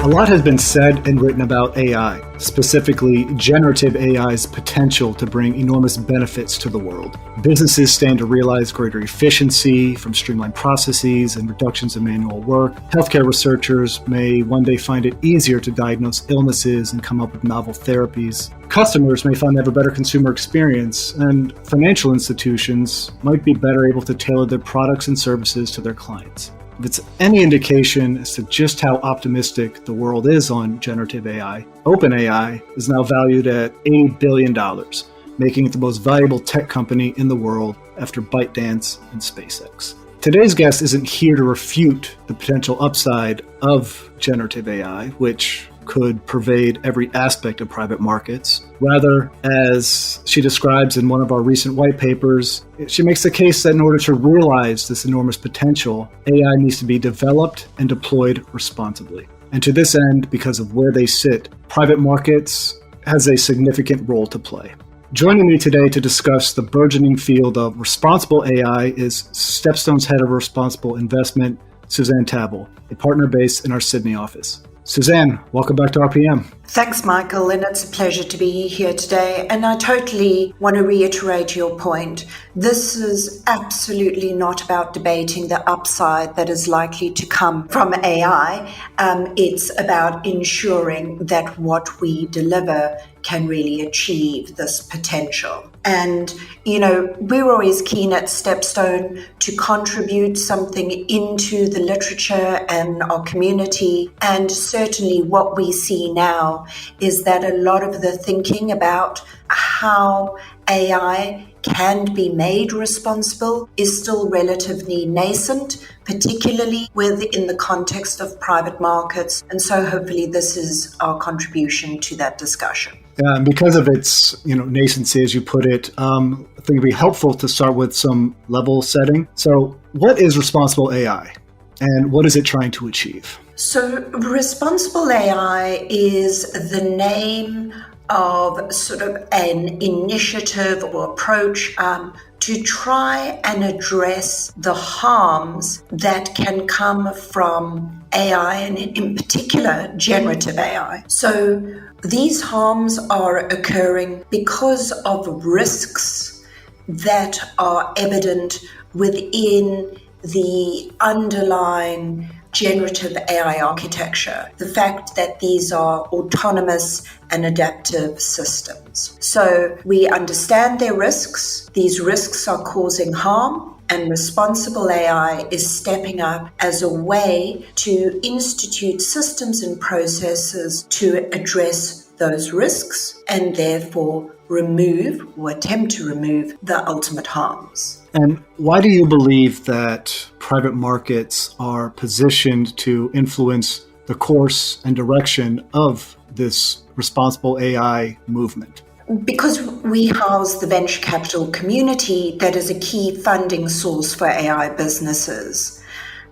A lot has been said and written about AI, specifically generative AI's potential to bring enormous benefits to the world. Businesses stand to realize greater efficiency from streamlined processes and reductions in manual work. Healthcare researchers may one day find it easier to diagnose illnesses and come up with novel therapies. Customers may find they have a better consumer experience, and financial institutions might be better able to tailor their products and services to their clients. If it's any indication as to just how optimistic the world is on generative AI, OpenAI is now valued at $80 billion, making it the most valuable tech company in the world after ByteDance and SpaceX. Today's guest isn't here to refute the potential upside of generative AI, which could pervade every aspect of private markets. Rather, as she describes in one of our recent white papers, she makes the case that in order to realize this enormous potential, AI needs to be developed and deployed responsibly. And to this end, because of where they sit, private markets has a significant role to play. Joining me today to discuss the burgeoning field of responsible AI is StepStone's head of responsible investment, Suzanne Tavill, a partner based in our Sydney office. Suzanne, welcome back to RPM. Thanks, Michael, and it's a pleasure to be here today. And I totally want to reiterate your point. This is absolutely not about debating the upside that is likely to come from AI. It's about ensuring that what we deliver can really achieve this potential. And, we're always keen at StepStone to contribute something into the literature and our community. And certainly what we see now is that a lot of the thinking about how AI can be made responsible is still relatively nascent, particularly within the context of private markets. And so hopefully this is our contribution to that discussion. Yeah, and because of its nascency, as you put it, I think it'd be helpful to start with some level setting. So what is responsible AI and what is it trying to achieve? So responsible AI is the name of sort of an initiative or approach to try and address the harms that can come from AI, and in particular, generative AI. So these harms are occurring because of risks that are evident within the underlying generative AI architecture, the fact that these are autonomous and adaptive systems. So we understand their risks. These risks are causing harm, and responsible AI is stepping up as a way to institute systems and processes to address those risks and therefore remove or attempt to remove the ultimate harms. And why do you believe that private markets are positioned to influence the course and direction of this responsible AI movement? Because we house the venture capital community that is a key funding source for AI businesses.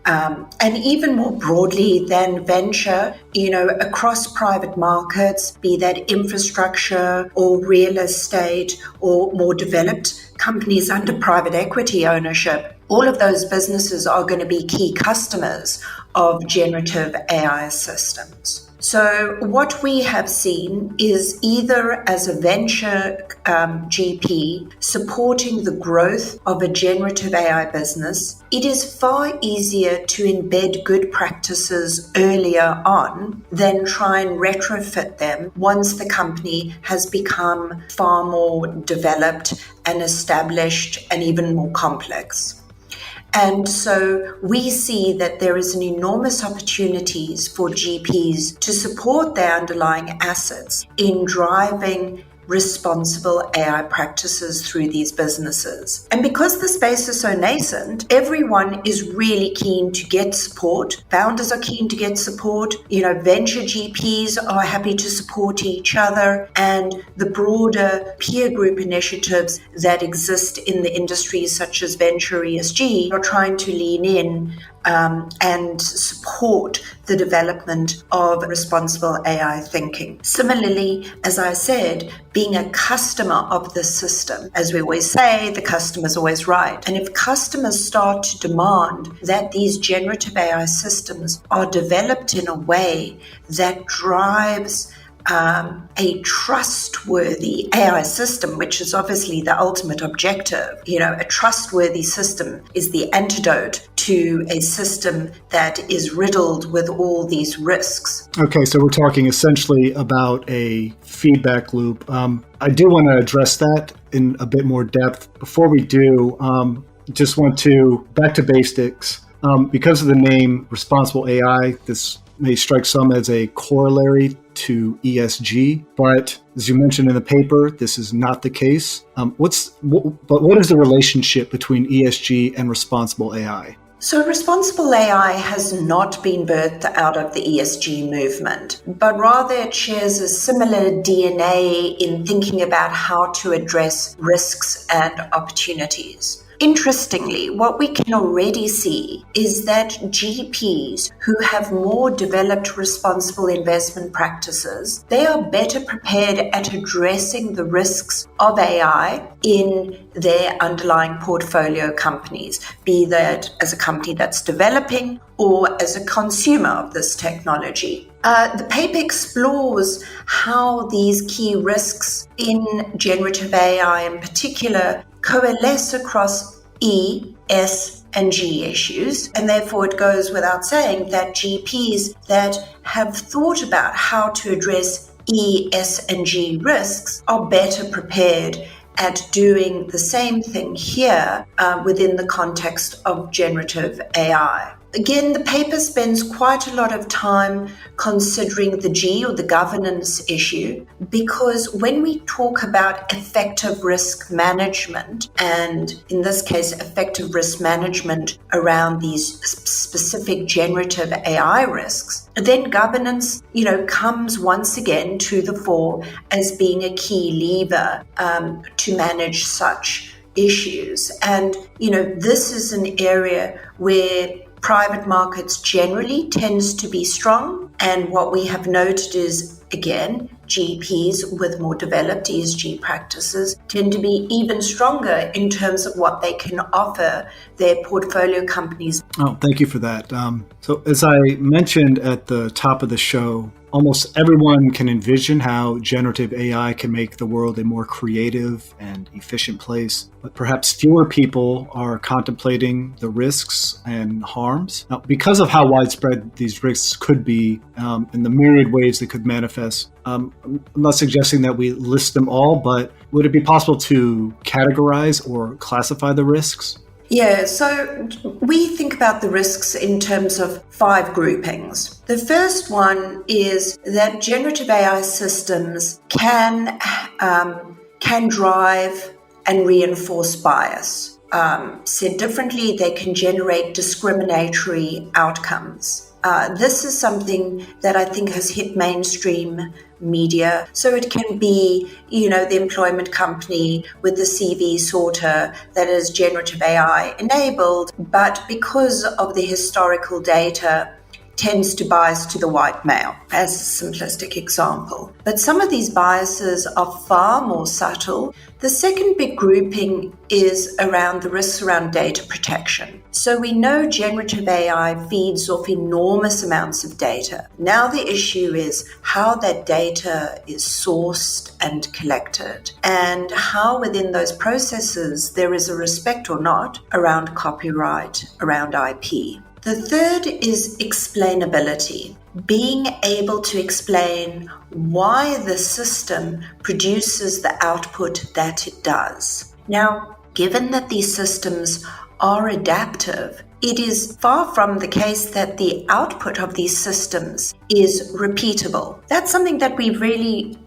And even more broadly than venture, across private markets, be that infrastructure or real estate or more developed companies under private equity ownership, all of those businesses are going to be key customers of generative AI systems. So what we have seen is either as a venture GP supporting the growth of a generative AI business, it is far easier to embed good practices earlier on than try and retrofit them once the company has become far more developed and established and even more complex. And so we see that there is an enormous opportunities for GPs to support their underlying assets in driving responsible AI practices through these businesses. And because the space is so nascent, everyone is really keen to get support. Founders are keen to get support. Venture GPs are happy to support each other, and the broader peer group initiatives that exist in the industries such as Venture ESG are trying to lean in and support the development of responsible AI thinking. Similarly, as I said, being a customer of the system. As we always say, the customer's always right. And if customers start to demand that these generative AI systems are developed in a way that drives a trustworthy AI system, which is obviously the ultimate objective. A trustworthy system is the antidote to a system that is riddled with all these risks. Okay, so we're talking essentially about a feedback loop. I do want to address that in a bit more depth. Before we do, just want to back to basics. Because of the name Responsible AI, this may strike some as a corollary to ESG, but as you mentioned in the paper, this is not the case. But what is the relationship between ESG and responsible AI? So responsible AI has not been birthed out of the ESG movement, but rather it shares a similar DNA in thinking about how to address risks and opportunities. Interestingly, what we can already see is that GPs who have more developed responsible investment practices, they are better prepared at addressing the risks of AI in their underlying portfolio companies, be that as a company that's developing or as a consumer of this technology. The paper explores how these key risks in generative AI in particular coalesce across E, S, and G issues. And therefore, it goes without saying that GPs that have thought about how to address E, S, and G risks are better prepared at doing the same thing here within the context of generative AI. Again, the paper spends quite a lot of time considering the G, or the governance issue, because when we talk about effective risk management, and in this case, effective risk management around these specific generative AI risks, then governance, comes once again to the fore as being a key lever to manage such issues. And, this is an area where private markets generally tends to be strong. And what we have noted is, again, GPs with more developed ESG practices tend to be even stronger in terms of what they can offer their portfolio companies. Oh, thank you for that. So as I mentioned at the top of the show, almost everyone can envision how generative AI can make the world a more creative and efficient place, but perhaps fewer people are contemplating the risks and harms. Now, because of how widespread these risks could be and the myriad ways they could manifest, I'm not suggesting that we list them all, but would it be possible to categorize or classify the risks? Yeah, so we think about the risks in terms of 5 groupings. The first one is that generative AI systems can drive and reinforce bias. Said differently, they can generate discriminatory outcomes. This is something that I think has hit mainstream media. So it can be, the employment company with the CV sorter that is generative AI enabled, but because of the historical data, tends to bias to the white male, as a simplistic example. But some of these biases are far more subtle. The second big grouping is around the risks around data protection. So we know generative AI feeds off enormous amounts of data. Now the issue is how that data is sourced and collected, and how within those processes there is a respect or not around copyright, around IP. The third is explainability, being able to explain why the system produces the output that it does. Now, given that these systems are adaptive, it is far from the case that the output of these systems is repeatable. That's something that we really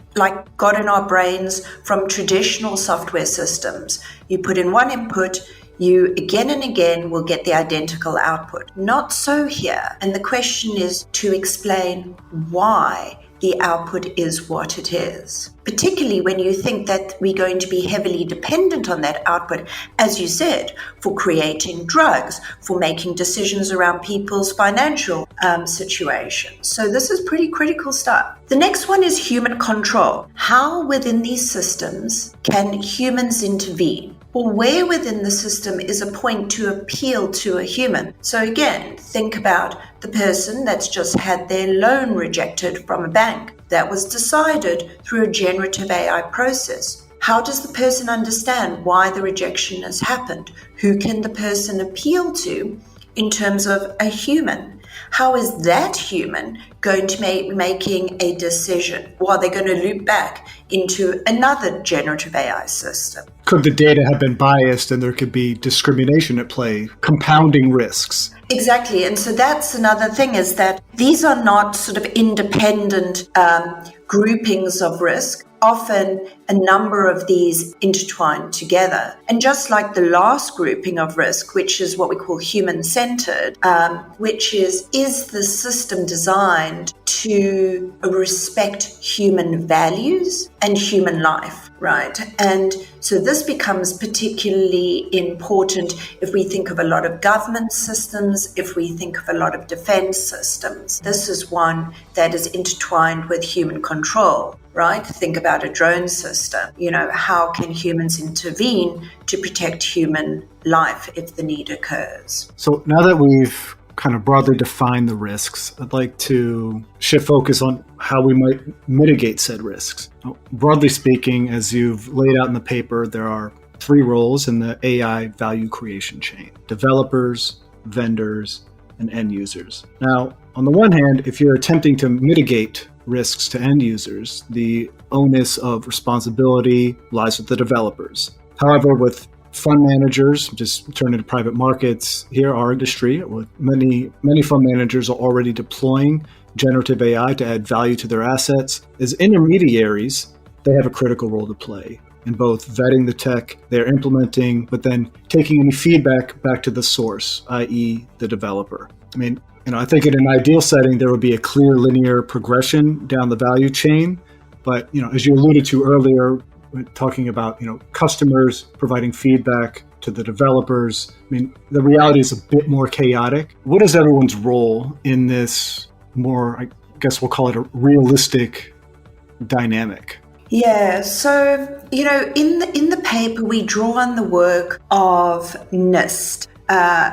got in our brains from traditional software systems. You put in one input, you again and again will get the identical output. Not so here. And the question is to explain why the output is what it is. Particularly when you think that we're going to be heavily dependent on that output, as you said, for creating drugs, for making decisions around people's financial situations. So this is pretty critical stuff. The next one is human control. How within these systems can humans intervene? Or where within the system is a point to appeal to a human? So again, think about the person that's just had their loan rejected from a bank. That was decided through a generative AI process. How does the person understand why the rejection has happened? Who can the person appeal to in terms of a human? How is that human going to making a decision? Or are they going to loop back into another generative AI system? Could the data have been biased and there could be discrimination at play, compounding risks? Exactly. And so that's another thing, is that these are not sort of independent groupings of risk. Often a number of these intertwine together. And just like the last grouping of risk, which is what we call human-centered, which is the system designed to respect human values and human life, right? And so this becomes particularly important if we think of a lot of government systems, if we think of a lot of defense systems. This is one that is intertwined with human control. Right? Think about a drone system. How can humans intervene to protect human life if the need occurs? So now that we've kind of broadly defined the risks, I'd like to shift focus on how we might mitigate said risks. Now, broadly speaking, as you've laid out in the paper, there are 3 roles in the AI value creation chain: developers, vendors, and end users. Now, on the one hand, if you're attempting to mitigate risks to end users, the onus of responsibility lies with the developers. However, with fund managers, just turn into private markets, here our industry, with many fund managers are already deploying generative AI to add value to their assets. As intermediaries, they have a critical role to play in both vetting the tech they're implementing, but then taking any feedback back to the source, i.e. the developer. I think in an ideal setting, there would be a clear linear progression down the value chain. But, as you alluded to earlier, talking about, customers providing feedback to the developers, the reality is a bit more chaotic. What is everyone's role in this more, I guess we'll call it a realistic dynamic? Yeah, so, in the paper, we draw on the work of NIST.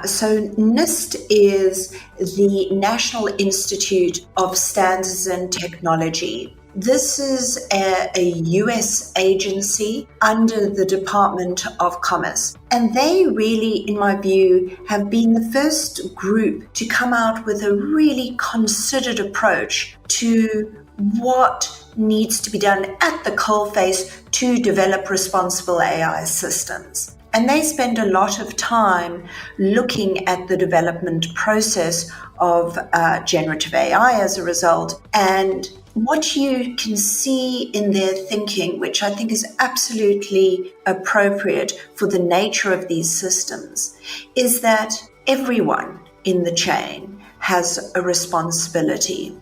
So NIST is the National Institute of Standards and Technology. This is a US agency under the Department of Commerce. And they really, in my view, have been the first group to come out with a really considered approach to what needs to be done at the coalface to develop responsible AI systems. And they spend a lot of time looking at the development process of generative AI as a result. And what you can see in their thinking, which I think is absolutely appropriate for the nature of these systems, is that everyone in the chain has a responsibility.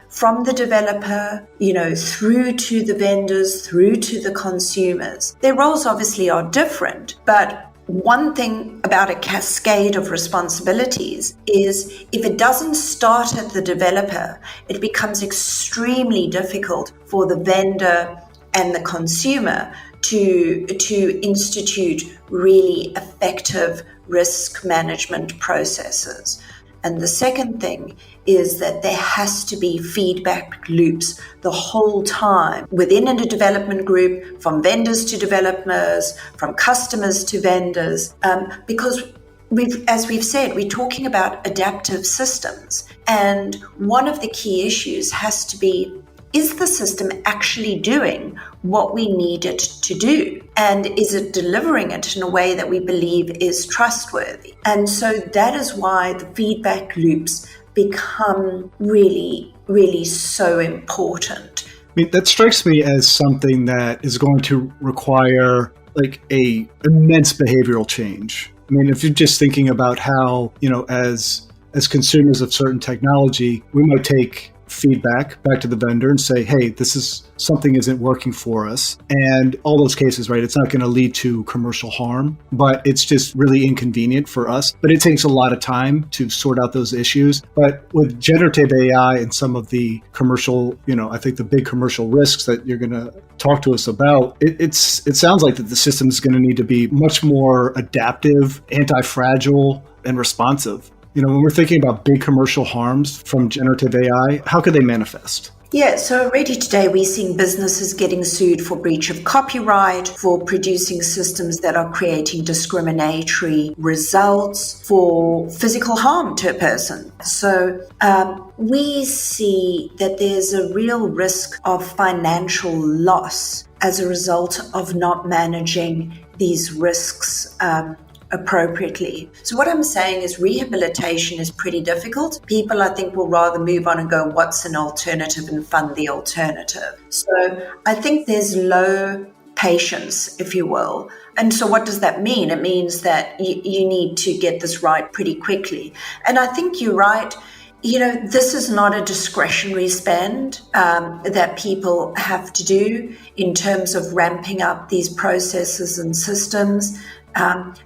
From the developer, through to the vendors, through to the consumers. Their roles obviously are different, but one thing about a cascade of responsibilities is if it doesn't start at the developer, it becomes extremely difficult for the vendor and the consumer to institute really effective risk management processes. And the second thing is that there has to be feedback loops the whole time within a development group, from vendors to developers, from customers to vendors, because as we've said, we're talking about adaptive systems. And one of the key issues has to be, is the system actually doing what we need it to do? And is it delivering it in a way that we believe is trustworthy? And so that is why the feedback loops become really, really so important. That strikes me as something that is going to require a immense behavioral change. If you're just thinking about how, as consumers of certain technology, we might take feedback back to the vendor and say, hey, this is something isn't working for us. And all those cases, right, it's not going to lead to commercial harm, but it's just really inconvenient for us. But it takes a lot of time to sort out those issues. But with generative AI and some of the commercial, I think the big commercial risks that you're going to talk to us about, it sounds like that the system is going to need to be much more adaptive, anti-fragile, and responsive. When we're thinking about big commercial harms from generative AI, how could they manifest? Yeah, so already today we're seeing businesses getting sued for breach of copyright, for producing systems that are creating discriminatory results, for physical harm to a person. So we see that there's a real risk of financial loss as a result of not managing these risks appropriately. So what I'm saying is rehabilitation is pretty difficult. People, I think, will rather move on and go, what's an alternative, and fund the alternative. So I think there's low patience, if you will. And so what does that mean? It means that you need to get this right pretty quickly. And I think you're right. This is not a discretionary spend that people have to do in terms of ramping up these processes and systems.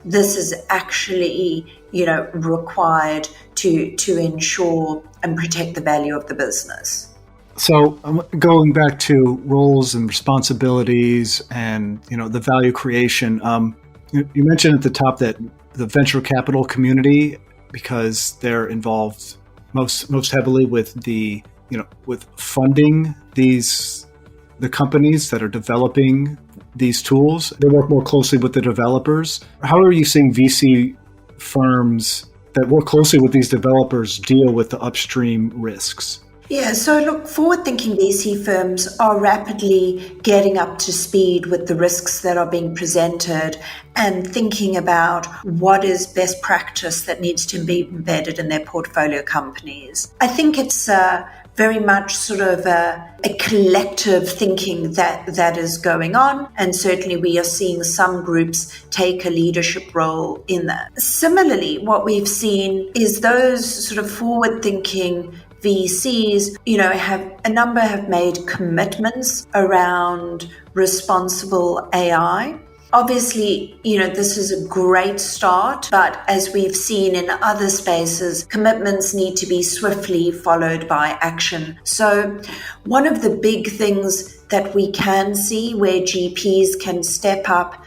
This is actually, required to ensure and protect the value of the business. So going back to roles and responsibilities and, the value creation, you mentioned at the top that the venture capital community, because they're involved most heavily with with funding the companies that are developing these tools, they work more closely with the developers. How are you seeing VC firms that work closely with these developers deal with the upstream risks? Yeah, so look, forward-thinking VC firms are rapidly getting up to speed with the risks that are being presented and thinking about what is best practice that needs to be embedded in their portfolio companies. I think it's very much sort of a collective thinking that is going on. And certainly we are seeing some groups take a leadership role in that. Similarly, what we've seen is those sort of forward-thinking VCs, have made commitments around responsible AI. Obviously, this is a great start, but as we've seen in other spaces, commitments need to be swiftly followed by action. So one of the big things that we can see where GPs can step up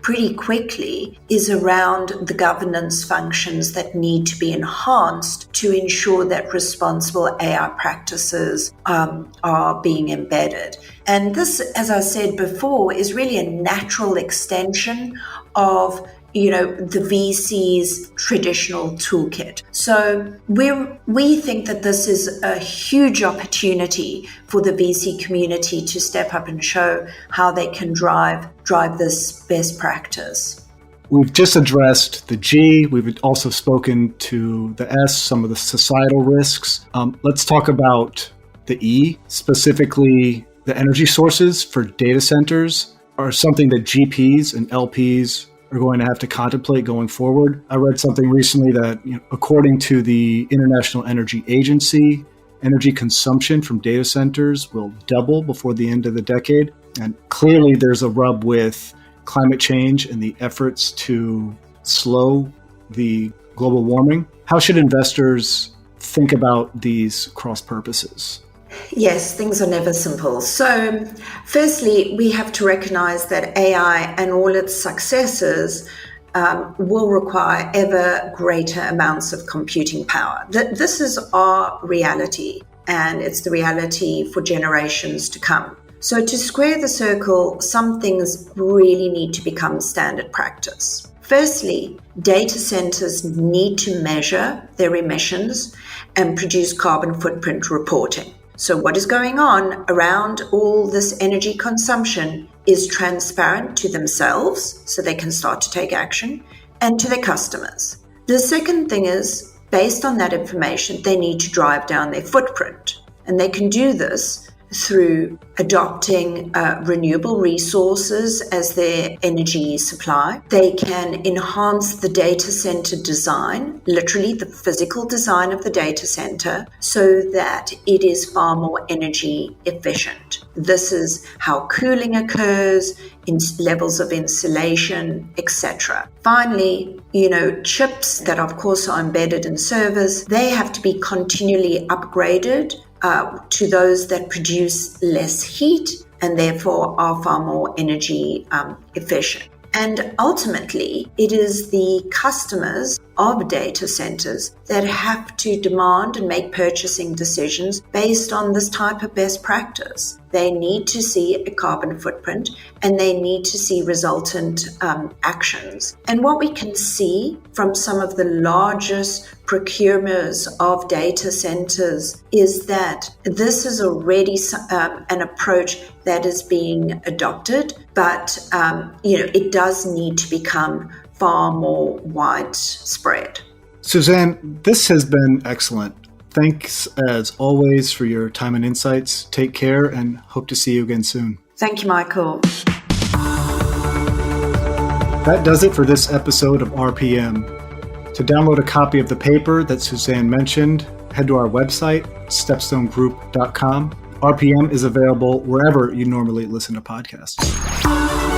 pretty quickly is around the governance functions that need to be enhanced to ensure that responsible AI practices are being embedded. And this, as I said before, is really a natural extension of the VC's traditional toolkit. So we think that this is a huge opportunity for the VC community to step up and show how they can drive this best practice. We've just addressed the G. We've also spoken to the S, some of the societal risks. Let's talk about the E, specifically the energy sources for data centers are something that GPs and LPs are going to have to contemplate going forward. I read something recently that, according to the International Energy Agency, energy consumption from data centers will double before the end of the decade. And clearly there's a rub with climate change and the efforts to slow the global warming. How should investors think about these cross purposes? Yes, things are never simple. So firstly, we have to recognize that AI and all its successors will require ever greater amounts of computing power. This is our reality, and it's the reality for generations to come. So to square the circle, some things really need to become standard practice. Firstly, data centers need to measure their emissions and produce carbon footprint reporting. So what is going on around all this energy consumption is transparent to themselves, so they can start to take action, and to their customers. The second thing is, based on that information, they need to drive down their footprint. And they can do this through adopting renewable resources as their energy supply. They can enhance the data center design, literally the physical design of the data center, so that it is far more energy efficient. This is how cooling occurs, in levels of insulation, etc. Finally, chips that of course are embedded in servers, they have to be continually upgraded to those that produce less heat and therefore are far more energy efficient. And ultimately, it is the customers of data centers that have to demand and make purchasing decisions based on this type of best practice. They need to see a carbon footprint and they need to see resultant actions. And what we can see from some of the largest procurers of data centers is that this is already an approach that is being adopted, but it does need to become far more widespread. Suzanne, this has been excellent. Thanks as always for your time and insights. Take care and hope to see you again soon. Thank you, Michael. That does it for this episode of RPM. To download a copy of the paper that Suzanne mentioned, head to our website, stepstonegroup.com. RPM is available wherever you normally listen to podcasts.